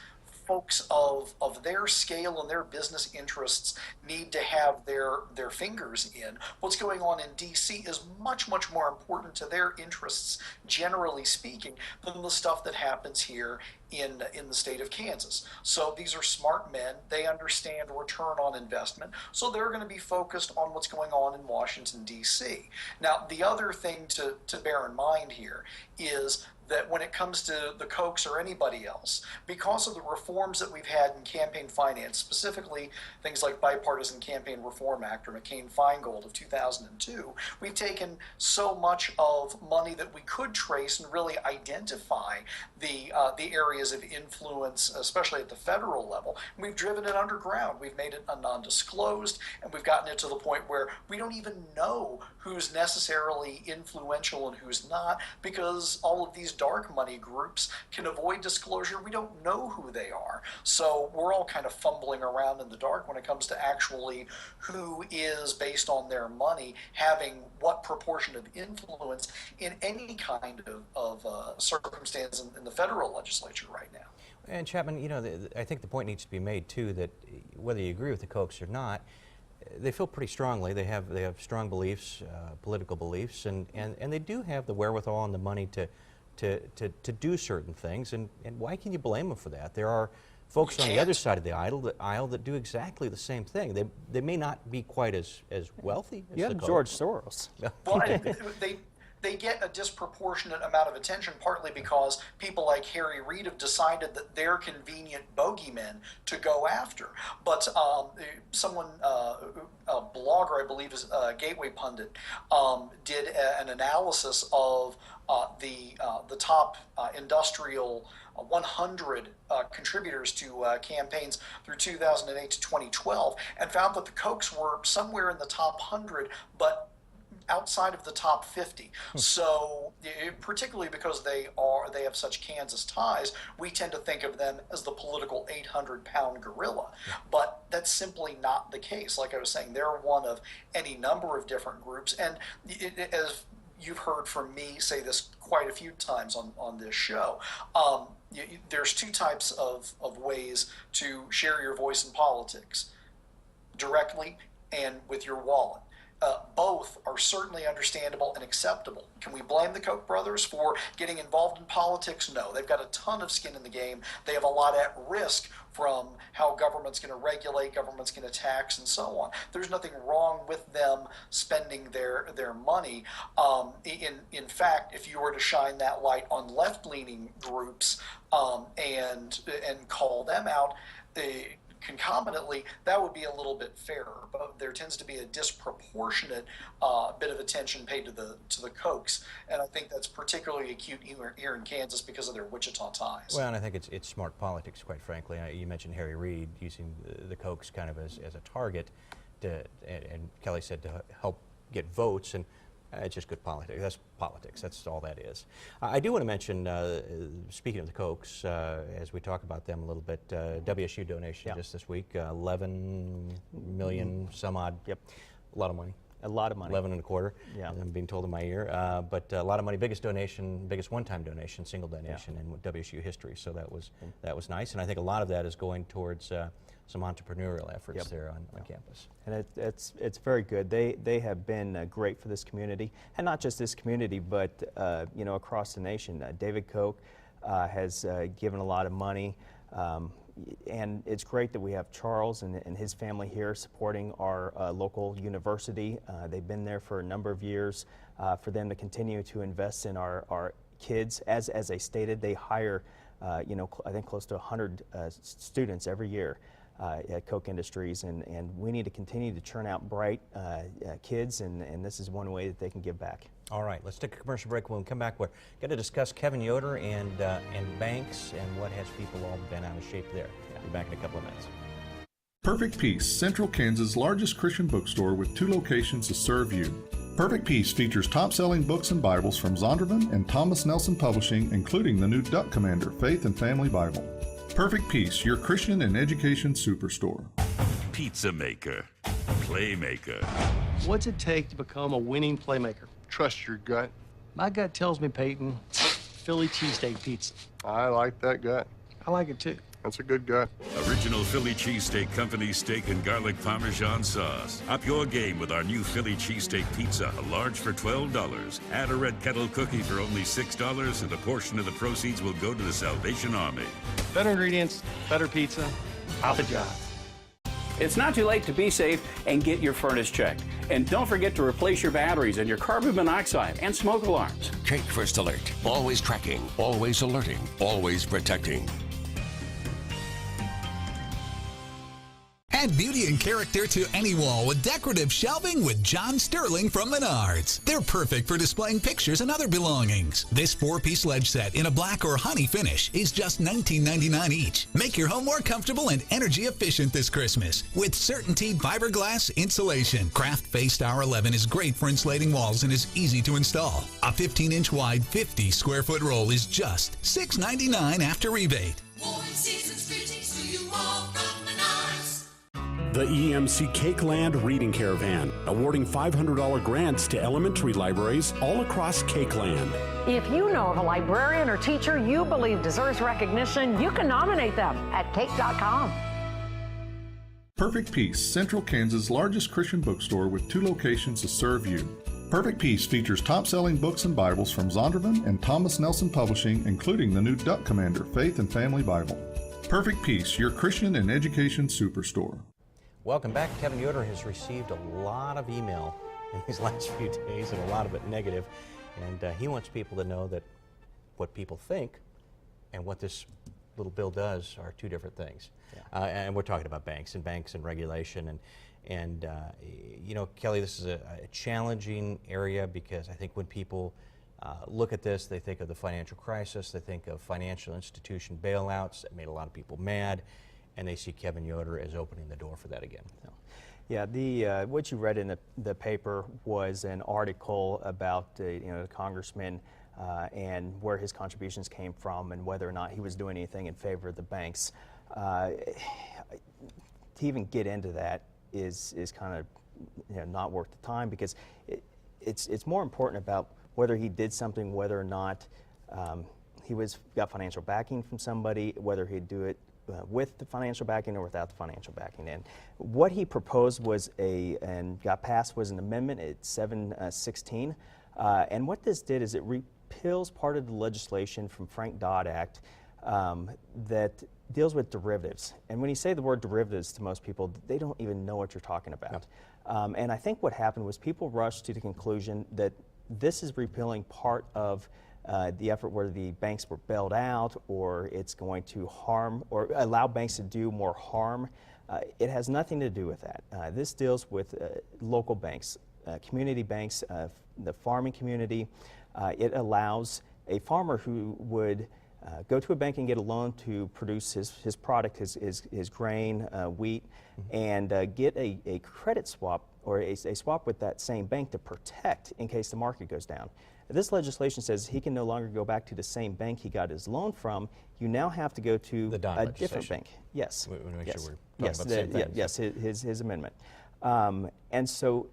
folks of their scale and their business interests need to have their fingers in, what's going on in D.C. is much, much more important to their interests, generally speaking, than the stuff that happens here in the state of Kansas. So these are smart men. They understand return on investment. So they're going to be focused on what's going on in Washington, D.C. Now, the other thing to bear in mind here is that when it comes to the Kochs or anybody else, because of the reforms that we've had in campaign finance, specifically things like Bipartisan Campaign Reform Act or McCain-Feingold of 2002, we've taken so much of money that we could trace and really identify the areas of influence, especially at the federal level. We've driven it underground. We've made it non-disclosed, and we've gotten it to the point where we don't even know who's necessarily influential and who's not, because all of these dark money groups can avoid disclosure. We don't know who they are. So we're all kind of fumbling around in the dark when it comes to actually who is, based on their money, having what proportion of influence in any kind of circumstance in the federal legislature right now. And Chapman, I think the point needs to be made too that whether you agree with the Kochs or not, they feel pretty strongly. They have strong beliefs, political beliefs, and they do have the wherewithal and the money to do certain things. And why can you blame them for that? There are folks on the other side of the aisle that do exactly the same thing. They may not be quite as wealthy as you the have Kochs. George Soros. Well, they get a disproportionate amount of attention, partly because people like Harry Reid have decided that they're convenient bogeymen to go after. But someone, a blogger, I believe is Gateway Pundit, did an analysis of the top industrial 100 contributors to campaigns through 2008 to 2012, and found that the Kochs were somewhere in the top 100, but outside of the top 50. So particularly because they have such Kansas ties, we tend to think of them as the political 800-pound gorilla. But that's simply not the case. Like I was saying, they're one of any number of different groups. And as you've heard from me say this quite a few times on this show, there's two types of ways to share your voice in politics: directly and with your wallet. Both are certainly understandable and acceptable. Can we blame the Koch brothers for getting involved in politics? No. They've got a ton of skin in the game. They have a lot at risk from how government's going to regulate, government's going to tax, and so on. There's nothing wrong with them spending their money. In fact, if you were to shine that light on left-leaning groups and call them out, concomitantly, that would be a little bit fairer, but there tends to be a disproportionate bit of attention paid to the Kochs, and I think that's particularly acute here in Kansas because of their Wichita ties. Well, and I think it's smart politics, quite frankly. You mentioned Harry Reid using the Kochs kind of as a target, and Kelly said to help get votes, and it's just good politics. That's politics. That's all that is. I do want to mention, speaking of the Kochs, as we talk about them a little bit, WSU donation just this week, 11 million some odd. Yep, a lot of money. A lot of money. 11 and a quarter. Yeah, I'm being told in my ear, but a lot of money. Biggest one-time donation, single donation in WSU history. So that was nice, and I think a lot of that is going towards some entrepreneurial efforts there on campus. And it's very good. They have been great for this community, and not just this community, but across the nation. David Koch has given a lot of money, and it's great that we have Charles and his family here supporting our local university. They've been there for a number of years. For them to continue to invest in our kids, as they stated, they hire I think close to 100 students every year at Koch Industries, and we need to continue to churn out bright kids, and this is one way that they can give back. All right, let's take a commercial break. When we come back, we're going to discuss Kevin Yoder and banks and what has people all been out of shape there. Be back in a couple of minutes. Perfect Peace, Central Kansas' largest Christian bookstore with 2 locations to serve you. Perfect Peace features top-selling books and Bibles from Zondervan and Thomas Nelson Publishing, including the new Duck Commander Faith and Family Bible. Perfect Peace, your Christian and education superstore. Pizza maker, playmaker. What's it take to become a winning playmaker? Trust your gut. My gut tells me, Peyton, Philly cheesesteak pizza. I like that gut. I like it too. That's a good gut. Original Philly Cheesesteak Company steak and garlic Parmesan sauce. Up your game with our new Philly Cheesesteak Pizza, a large for $12. Add a red kettle cookie for only $6, and a portion of the proceeds will go to the Salvation Army. Better ingredients, better pizza, Papa John. It's not too late to be safe and get your furnace checked. And don't forget to replace your batteries and your carbon monoxide and smoke alarms. Take First Alert. Always tracking, always alerting, always protecting. Add beauty and character to any wall with decorative shelving with John Sterling from Menards. They're perfect for displaying pictures and other belongings. This 4-piece ledge set in a black or honey finish is just $19.99 each. Make your home more comfortable and energy efficient this Christmas with Certainty fiberglass insulation. Craft Face Star 11 is great for insulating walls and is easy to install. A 15-inch wide, 50-square-foot roll is just $6.99 after rebate. Season's greetings to you all from Menards. The EMC Cakeland Reading Caravan, awarding $500 grants to elementary libraries all across Cakeland. If you know of a librarian or teacher you believe deserves recognition, you can nominate them at cake.com. Perfect Peace, Central Kansas' largest Christian bookstore with 2 locations to serve you. Perfect Peace features top-selling books and Bibles from Zondervan and Thomas Nelson Publishing, including the new Duck Commander Faith and Family Bible. Perfect Peace, your Christian and education superstore. Welcome back. Kevin Yoder has received a lot of email in these last few days, and a lot of it negative, and he wants people to know that what people think and what this little bill does are two different things. Yeah. And we're talking about banks and regulation, and you know, Kelly, this is a challenging area because I think when people look at this, they think of the financial crisis, they think of financial institution bailouts that made a lot of people mad, and they see Kevin Yoder as opening the door for that again. Yeah, what you read in the paper was an article about the congressman and where his contributions came from and whether or not he was doing anything in favor of the banks. To even get into that is kind of not worth the time, because it's more important about whether he did something, whether or not he got financial backing from somebody, whether he'd do it with the financial backing or without the financial backing. And what he proposed was and got passed was an amendment at 716. And what this did is it repeals part of the legislation from Frank Dodd Act that deals with derivatives. And when you say the word derivatives to most people, they don't even know what you're talking about. No. And I think what happened was people rushed to the conclusion that this is repealing part of the effort where the banks were bailed out, or it's going to harm or allow banks to do more harm. It has nothing to do with that. This deals with local banks, community banks, the farming community. It allows a farmer who would go to a bank and get a loan to produce his product, his grain, wheat, and get a credit swap or a swap with that same bank to protect in case the market goes down. This legislation says he can no longer go back to the same bank he got his loan from. You now have to go to a different bank. Yes. We want to make yes. sure we're talking about the same thing. Yes, his amendment. And so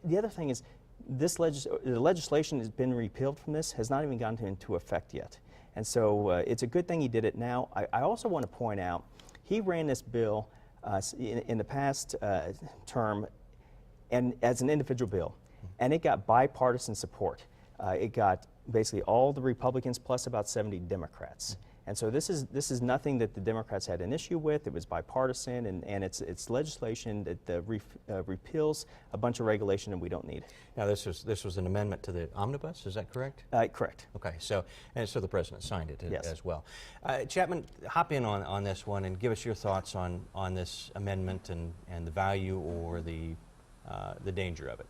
the other thing is the legislation has been repealed from this, has not even gone into effect yet. And so it's a good thing he did it now. I also want to point out, he ran this bill in the past term and as an individual bill, and it got bipartisan support. It got basically all the Republicans plus about 70 Democrats. And so this is nothing that the Democrats had an issue with. It was bipartisan, and it's legislation that repeals a bunch of regulation that we don't need. Now this was an amendment to the omnibus, is that correct? Correct. Okay, so the president signed it yes. as well. Chapman, hop in on this one and give us your thoughts on this amendment and the value or the danger of it.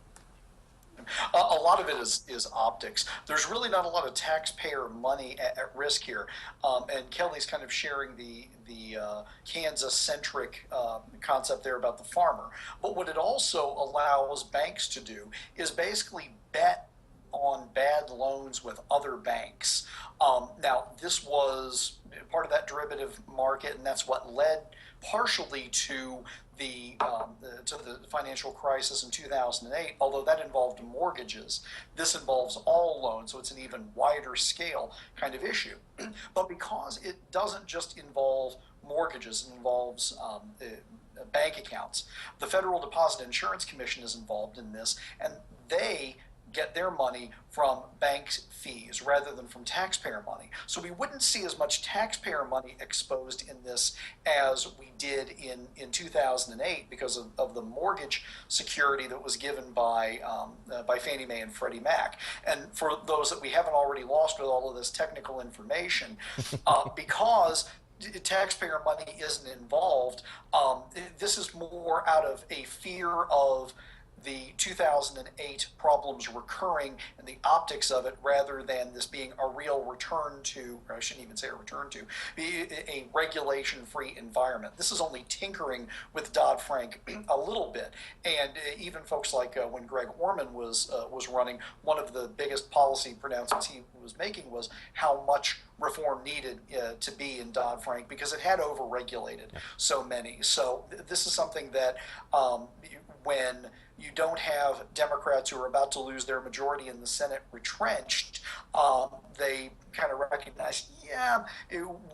A lot of it is optics. There's really not a lot of taxpayer money at risk here, and Kelly's kind of sharing the Kansas-centric concept there about the farmer. But what it also allows banks to do is basically bet on bad loans with other banks. Now, this was part of that derivative market, and that's what led partially to the financial crisis in 2008, although that involved mortgages. This involves all loans, so it's an even wider scale kind of issue. But because it doesn't just involve mortgages, it involves bank accounts. The Federal Deposit Insurance Commission is involved in this, and they get their money from bank fees rather than from taxpayer money. So we wouldn't see as much taxpayer money exposed in this as we did in 2008 because of the mortgage security that was given by Fannie Mae and Freddie Mac. And for those that we haven't already lost with all of this technical information, because taxpayer money isn't involved, this is more out of a fear of the 2008 problems recurring and the optics of it, rather than this being a real return to, or I shouldn't even say a return to, be a regulation-free environment. This is only tinkering with Dodd-Frank a little bit, and even folks like when Greg Orman was running, one of the biggest policy pronouncements he was making was how much reform needed to be in Dodd-Frank because it had over-regulated so many. So this is something that when you don't have Democrats who are about to lose their majority in the Senate retrenched, they kind of recognize,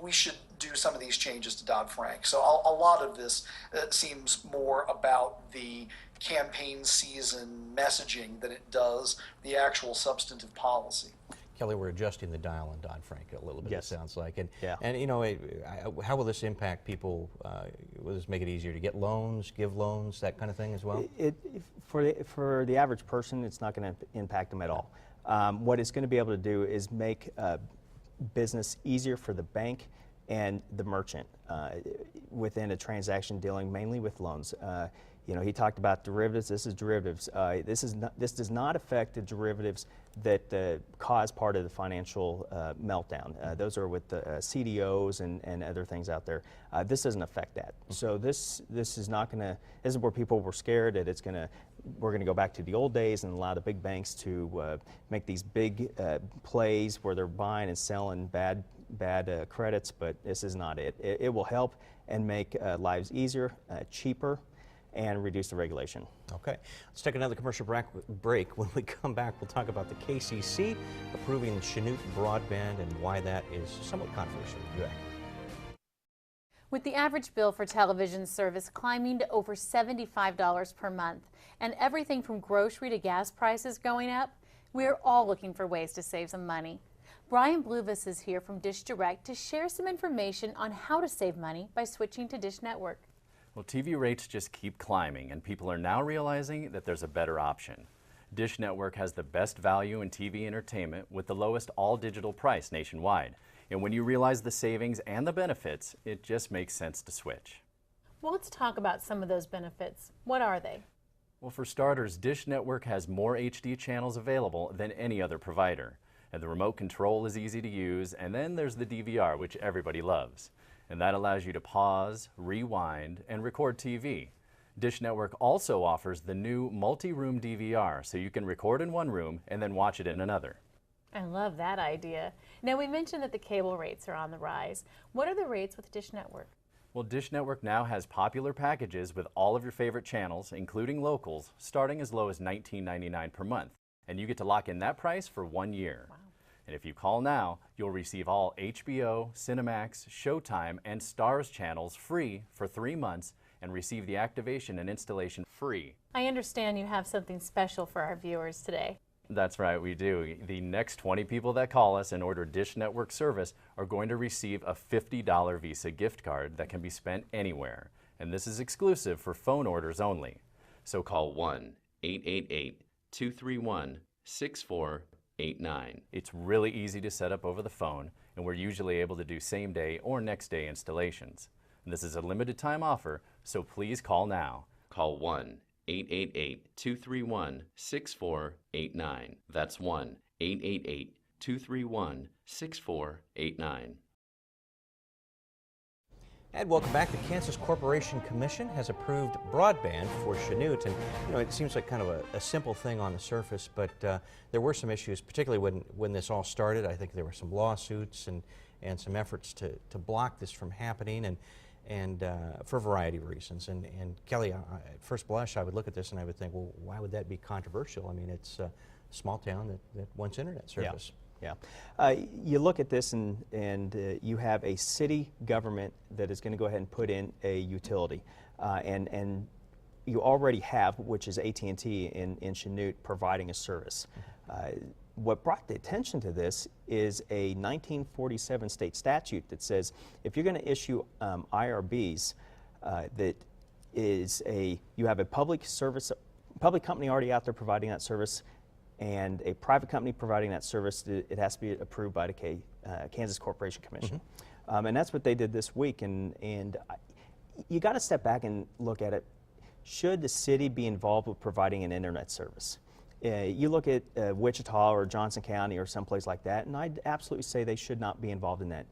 we should do some of these changes to Dodd-Frank. So a lot of this seems more about the campaign season messaging than it does the actual substantive policy. Kelly, we're adjusting the dial on Dodd-Frank a little bit, Yes. it sounds like. And, Yeah. and you know, how will this impact people? Will this make it easier to get loans, give loans, that kind of thing as well? For the average person, it's not going to impact them at all. What it's going to be able to do is make business easier for the bank and the merchant within a transaction dealing mainly with loans. You know, he talked about derivatives. This is derivatives. This does not affect the derivatives that cause part of the financial meltdown. Those are with the CDOs and other things out there. This doesn't affect that. So this is not going to. This is where people were scared that we're going to go back to the old days and allow the big banks to make these big plays where they're buying and selling bad credits. But this is not it. It will help and make lives easier, cheaper, and reduce the regulation. Okay, let's take another commercial break. When we come back, we'll talk about the KCC approving Chanute broadband and why that is somewhat controversial. We'll be back. With the average bill for television service climbing to over $75 per month and everything from grocery to gas prices going up, we're all looking for ways to save some money. Brian Bluvis is here from Dish Direct to share some information on how to save money by switching to Dish Network. Well, TV rates just keep climbing, and people are now realizing that there's a better option. Dish Network has the best value in TV entertainment with the lowest all-digital price nationwide. And when you realize the savings and the benefits, it just makes sense to switch. Well, let's talk about some of those benefits. What are they? Well, for starters, Dish Network has more HD channels available than any other provider. And the remote control is easy to use, and then there's the DVR, which everybody loves. And that allows you to pause, rewind, and record TV. Dish Network also offers the new multi-room DVR, so you can record in one room and then watch it in another. I love that idea. Now, we mentioned that the cable rates are on the rise. What are the rates with Dish Network? Well, Dish Network now has popular packages with all of your favorite channels, including locals, starting as low as $19.99 per month. And you get to lock in that price for 1 year. Wow. And if you call now, you'll receive all HBO, Cinemax, Showtime, and Starz channels free for 3 months and receive the activation and installation free. I understand you have something special for our viewers today. That's right, we do. The next 20 people that call us and order Dish Network service are going to receive a $50 Visa gift card that can be spent anywhere. And this is exclusive for phone orders only. So call 1-888-231-6489. It's really easy to set up over the phone, and we're usually able to do same-day or next-day installations. And this is a limited time offer, so please call now. Call 1-888-231-6489. That's 1-888-231-6489. And welcome back. The Kansas Corporation Commission has approved broadband for Chanute, and you know it seems like kind of a simple thing on the surface, but there were some issues, particularly when this all started. I think there were some lawsuits and some efforts to block this from happening, and for a variety of reasons. And Kelly, at first blush, I would look at this and I would think, well, why would that be controversial? I mean, it's a small town that wants internet service. Yeah. You look at this and you have a city government that is going to go ahead and put in a utility. And you already have, which is AT&T in Chanute, providing a service. What brought the attention to this is a 1947 state statute that says if you're going to issue IRBs, that is you have a public company already out there providing that service, and a private company providing that service, it has to be approved by the Kansas Corporation Commission. And that's what they did this week. And you got to step back and look at it. Should the city be involved with providing an internet service? You look at Wichita or Johnson County or someplace like that, and I'd absolutely say they should not be involved in that.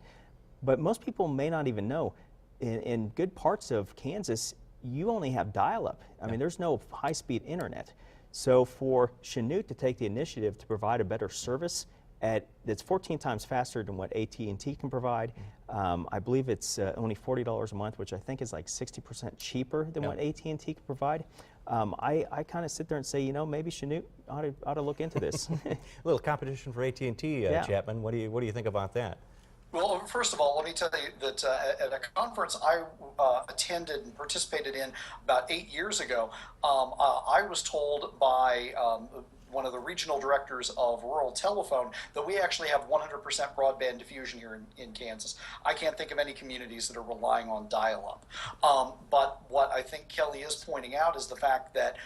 But most people may not even know, in good parts of Kansas, you only have dial-up. I mean, there's no high-speed internet. So for Chanute to take the initiative to provide a better service that's 14 times faster than what AT&T can provide, I believe it's only $40 a month, which I think is like 60% cheaper than what AT&T can provide. I kind of sit there and say, you know, maybe Chanute ought to look into this. A little competition for AT&T, Chapman. What do you think about that? Well, first of all, let me tell you that at a conference I attended and participated in about 8 years ago, I was told by one of the regional directors of rural telephone, that we actually have 100% broadband diffusion here in Kansas. I can't think of any communities that are relying on dial-up. But what I think Kelly is pointing out is the fact that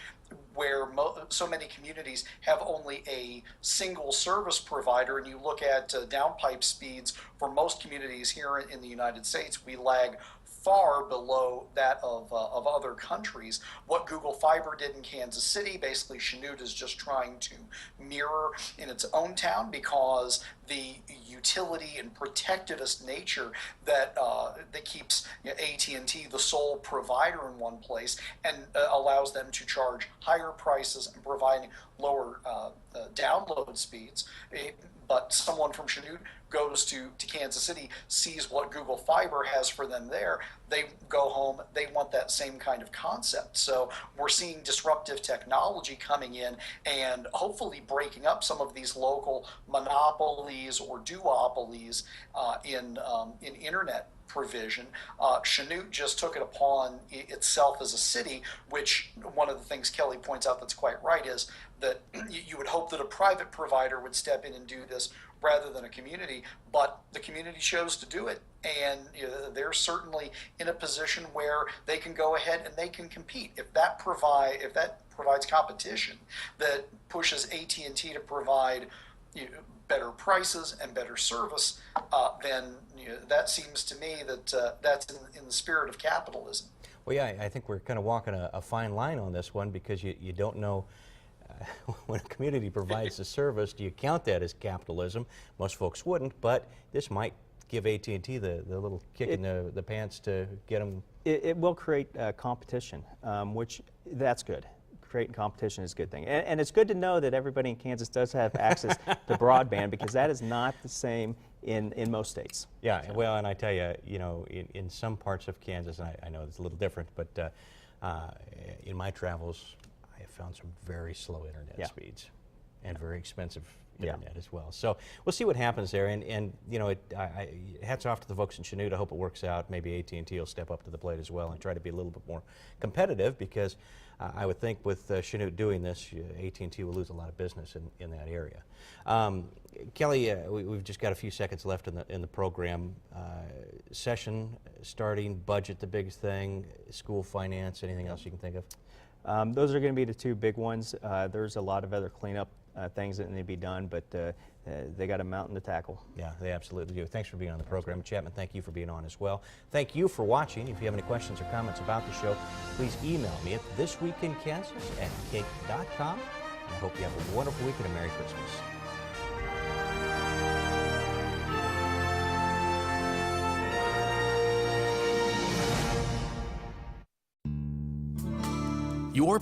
where so many communities have only a single service provider, and you look at downpipe speeds for most communities here in the United States, we lag far below that of other countries. What Google Fiber did in Kansas City, basically Chanute is just trying to mirror in its own town, because the utility and protectivist nature that keeps AT&T the sole provider in one place and allows them to charge higher prices and providing lower download speeds. But someone from Chanute goes to Kansas City, sees what Google Fiber has for them there, they go home, they want that same kind of concept. So we're seeing disruptive technology coming in and hopefully breaking up some of these local monopolies or duopolies in internet provision. Chanute just took it upon itself as a city, which one of the things Kelly points out that's quite right is that you would hope that a private provider would step in and do this rather than a community, but the community chose to do it, and they're certainly in a position where they can go ahead and they can compete. If that provides competition that pushes AT&T to provide better prices and better service, then that seems to me that that's in the spirit of capitalism. Well, yeah, I think we're kind of walking a fine line on this one, because you don't know when a community provides a service, do you count that as capitalism? Most folks wouldn't, but this might give AT&T the little kick in the pants to get them. It will create competition, which that's good. Creating competition is a good thing. And it's good to know that everybody in Kansas does have access to broadband, because that is not the same in most states. Yeah, so. Well, and I tell you, in some parts of Kansas, and I know it's a little different, but in my travels, I have found some very slow internet speeds and very expensive internet as well. So we'll see what happens there. And hats off to the folks in Chanute. I hope it works out. Maybe AT&T will step up to the plate as well and try to be a little bit more competitive, because I would think with Chanute doing this, AT&T will lose a lot of business in that area. Kelly, we've just got a few seconds left in the program. Session starting, budget the biggest thing, school finance, anything else you can think of? Those are going to be the two big ones. There's a lot of other cleanup things that need to be done, but they got a mountain to tackle. Yeah, they absolutely do. Thanks for being on the program. Chapman, thank you for being on as well. Thank you for watching. If you have any questions or comments about the show, please email me at thisweekinkansas@cake.com. I hope you have a wonderful week and a Merry Christmas. Your